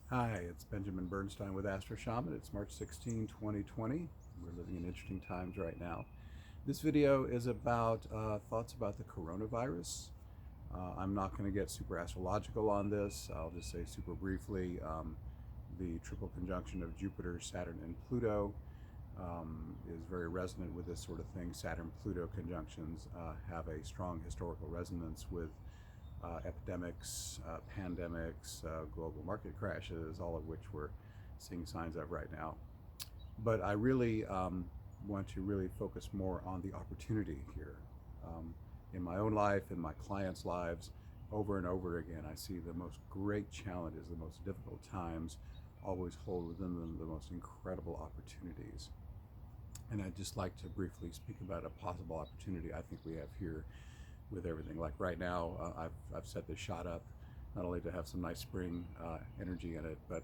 Hi, it's Benjamin Bernstein with Astro Shaman. It's March 16, 2020. We're living in interesting times right now. This video is about thoughts about the coronavirus. I'm not going to get super astrological on this. I'll just say super briefly the triple conjunction of Jupiter, Saturn, and Pluto is very resonant with this sort of thing. Saturn-Pluto conjunctions have a strong historical resonance with epidemics, pandemics, global market crashes, all of which we're seeing signs of right now. But I really want to really focus more on the opportunity here. In my own life, in my clients' lives, over and over again, I see the most great challenges, the most difficult times always hold within them the most incredible opportunities. And I'd just like to briefly speak about a possible opportunity I think we have here with everything. Like right now, I've set this shot up not only to have some nice spring energy in it, but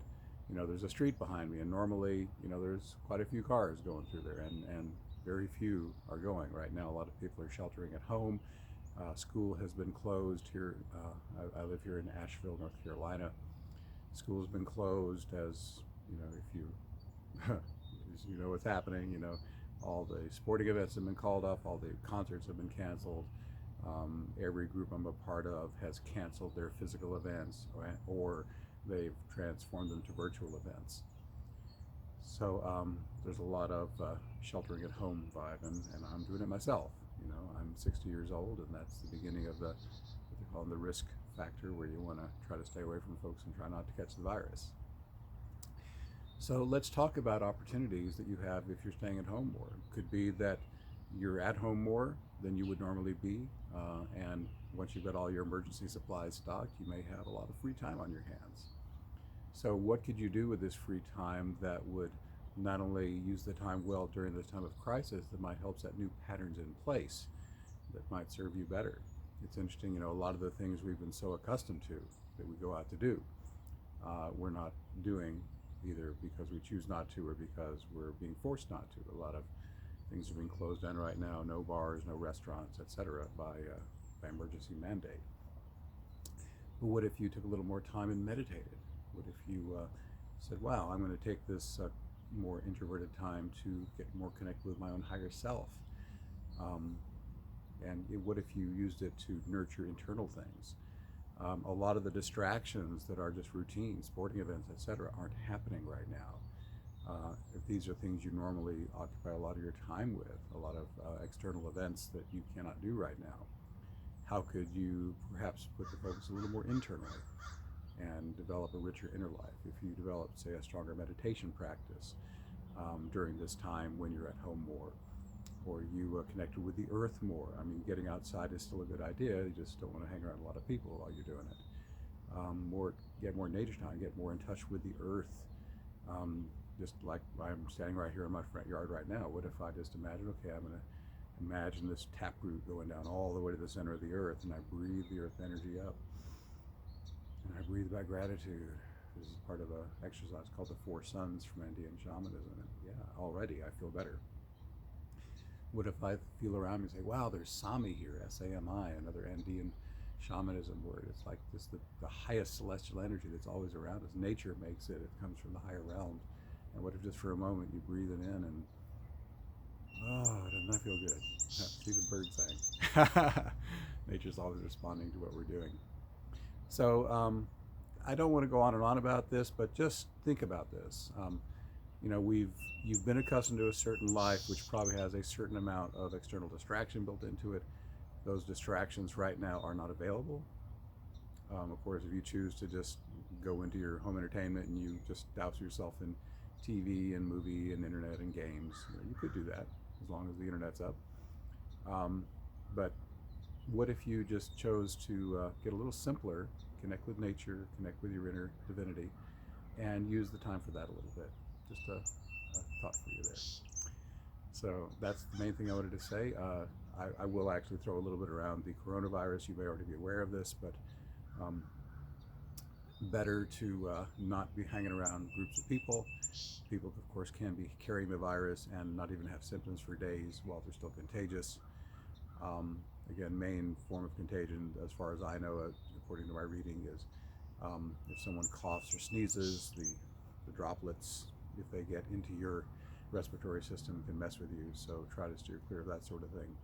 there's a street behind me, and normally there's quite a few cars going through there, and very few are going right now. A lot of people are sheltering at home. School has been closed here. I live here in Asheville, North Carolina. School's been closed, as if you as you know what's happening. All the sporting events have been called off, all the concerts have been canceled. Every group I'm a part of has canceled their physical events, or they've transformed them to virtual events. So there's a lot of sheltering at home vibe, and I'm doing it myself. I'm 60 years old, and that's the beginning of what they call the risk factor, where you want to try to stay away from folks and try not to catch the virus. So let's talk about opportunities that you have if you're staying at home more. It could be that you're at home more than you would normally be, and once you've got all your emergency supplies stocked, you may have a lot of free time on your hands. So what could you do with this free time that would not only use the time well during this time of crisis, that might help set new patterns in place that might serve you better? It's interesting, a lot of the things we've been so accustomed to that we go out to do, we're not doing, either because we choose not to or because we're being forced not to. A lot of things are being closed down right now, no bars, no restaurants, etc., by emergency mandate. But what if you took a little more time and meditated? What if you said, wow, I'm going to take this more introverted time to get more connected with my own higher self? What if you used it to nurture internal things? A lot of the distractions that are just routine, sporting events, etc., aren't happening right now. If these are things you normally occupy a lot of your time with, a lot of external events that you cannot do right now, how could you perhaps put the focus a little more internally and develop a richer inner life? If you develop, say, a stronger meditation practice during this time when you're at home more, or you connected with the earth more. I mean, getting outside is still a good idea. You just don't want to hang around a lot of people while you're doing it. Get more nature time, get more in touch with the earth. Just like I'm standing right here in my front yard right now. What if I just imagine, okay, I'm going to imagine this taproot going down all the way to the center of the earth, and I breathe the earth energy up, and I breathe by gratitude. This is part of an exercise called the Four Suns from Indian shamanism, and yeah, already I feel better. What if I feel around me and say, wow, there's Sami here, S-A-M-I, another Indian shamanism word. It's like just the highest celestial energy that's always around us. Nature makes it. It comes from the higher realms. And what if just for a moment you breathe it in and, oh, doesn't that feel good? See the bird saying. Nature's always responding to what we're doing. So I don't want to go on and on about this, but just think about this. You've been accustomed to a certain life, which probably has a certain amount of external distraction built into it. Those distractions right now are not available. Of course, if you choose to just go into your home entertainment and you just douse yourself in TV and movie and internet and games, you could do that as long as the internet's up. But what if you just chose to get a little simpler, connect with nature, connect with your inner divinity, and use the time for that a little bit? Just a thought for you there. So that's the main thing I wanted to say. I will actually throw a little bit around the coronavirus. You may already be aware of this, but better to not be hanging around groups of people. People, of course, can be carrying the virus and not even have symptoms for days while they're still contagious. Again, main form of contagion, as far as I know, according to my reading, is If someone coughs or sneezes, the droplets, if they get into your respiratory system, can mess with you. So try to steer clear of that sort of thing.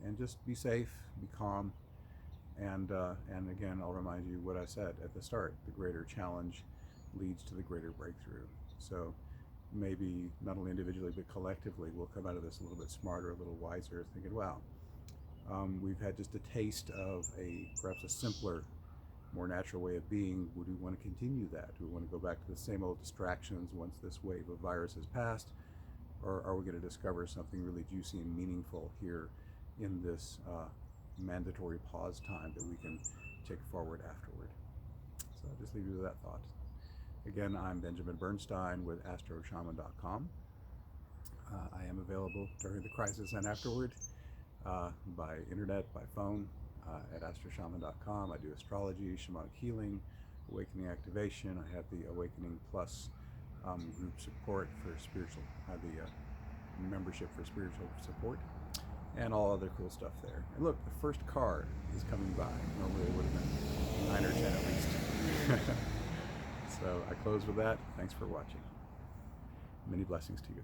And just be safe, be calm, and again, I'll remind you what I said at the start: the greater challenge leads to the greater breakthrough. So maybe not only individually but collectively, we'll come out of this a little bit smarter, a little wiser, thinking, wow, we've had just a taste of perhaps a simpler, more natural way of being. Would we want to continue that? Do we want to go back to the same old distractions once this wave of virus has passed? Or are we going to discover something really juicy and meaningful here in this mandatory pause time that we can take forward afterward? So I'll just leave you with that thought. Again, I'm Benjamin Bernstein with astroshaman.com. I am available during the crisis and afterward by internet, by phone, at astroshaman.com. I do astrology, shamanic healing, awakening activation. I have the Awakening Plus group support for spiritual, the membership for spiritual support, and all other cool stuff there. And look, the first car is coming by. Normally it would have been 9 or 10 at least. So I close with that. Thanks for watching. Many blessings to you.